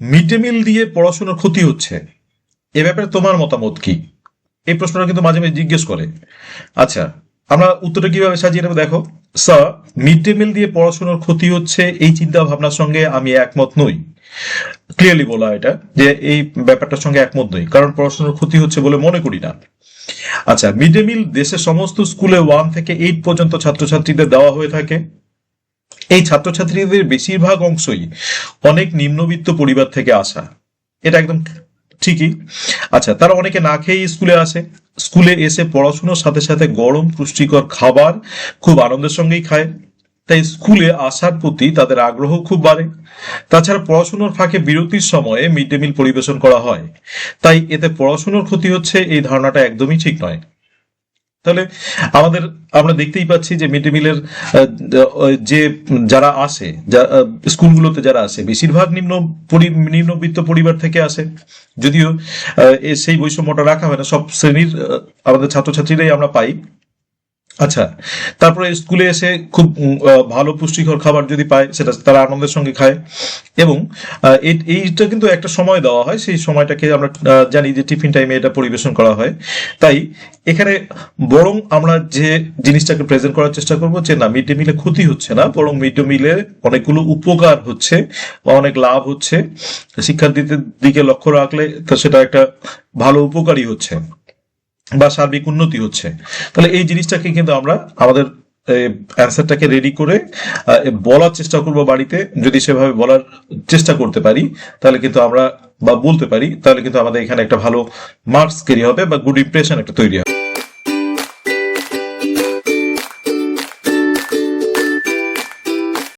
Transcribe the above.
Mid day meal দিয়ে পড়াশোনার ক্ষতি হচ্ছে, এ ব্যাপারে তোমার মতামত কি? এই প্রশ্নটা কিন্তু মাঝে মাঝে জিজ্ঞেস করে। আচ্ছা, আমরা উত্তরটা কিভাবে সাজিয়ে নেবো দেখো। স্যার, মিড ডে মিল দিয়ে পড়াশোনার ক্ষতি হচ্ছে এই চিন্তা ভাবনার সঙ্গে আমি একমত নই। ক্লিয়ারলি বলা এটা যে এই ব্যাপারটার সঙ্গে একমত নই, কারণ পড়াশোনার ক্ষতি হচ্ছে বলে মনে করি না। আচ্ছা, মিড ডে মিল দেশের সমস্ত স্কুলে 1 থেকে 8 পর্যন্ত ছাত্রছাত্রীদের দেওয়া হয়ে থাকে। এই ছাত্রছাত্রীদের বেশিরভাগ অংশই অনেক নিম্নবিত্ত পরিবার থেকে আসা, এটা একদম ঠিকই। আচ্ছা, তারা অনেকে না খেয়ে স্কুলে আসে, স্কুলে এসে পড়াশোনার সাথে সাথে গরম পুষ্টিকর খাবার খুব আনন্দের সঙ্গেই খায়, তাই স্কুলে আসার প্রতি তাদের আগ্রহ খুব বাড়ে। তাছাড়া পড়াশোনার ফাঁকে বিরতির সময়ে মিড ডে মিল পরিবেশন করা হয়, তাই এতে পড়াশোনার ক্ষতি হচ্ছে এই ধারণাটা একদমই ঠিক নয়। তাহলে আমাদের আমরা দেখতেই পাচ্ছি যে মিড ডে মিলের যে যারা আসে, স্কুলগুলোতে যারা আসে বেশিরভাগ নিম্নবিত্ত পরিবার থেকে আসে। যদিও সেই বৈষম্যটা রাখা হয় না, সব শ্রেণীর আমাদের ছাত্রছাত্রীরাই আমরা পাই। আচ্ছা, তারপরে স্কুলে এসে খুব ভালো পুষ্টিকর খাবার যদি পায় সেটা তারা আনন্দের সঙ্গে খায়। এবং এইটা কিন্তু একটা সময় দেওয়া হয়, সেই সময়টাকে আমরা জানি যে টিফিন টাইমে এটা পরিবেশন করা হয়। তাই এখানে বরং আমরা যে জিনিসটাকে প্রেজেন্ট করার চেষ্টা করবো যে না, মিড ডে মিলে ক্ষতি হচ্ছে না, বরং মিড ডে মিলে অনেকগুলো উপকার হচ্ছে বা অনেক লাভ হচ্ছে। শিক্ষার্থীদের দিকে লক্ষ্য রাখলে তো সেটা একটা ভালো উপকারী হচ্ছে বা সার্বিক উন্নতি হচ্ছে। তাহলে এই জিনিসটাকে কিন্তু আমরা আমাদের অ্যান্সারটাকে রেডি করে বলার চেষ্টা করব বাড়িতে। যদি সেভাবে বলার চেষ্টা করতে পারি তাহলে কিন্তু আমরা বা বলতে পারি তাহলে কিন্তু আমাদের এখানে একটা ভালো মার্কস ক্যারি হবে বা গুড ইমপ্রেশন একটা তৈরি হবে।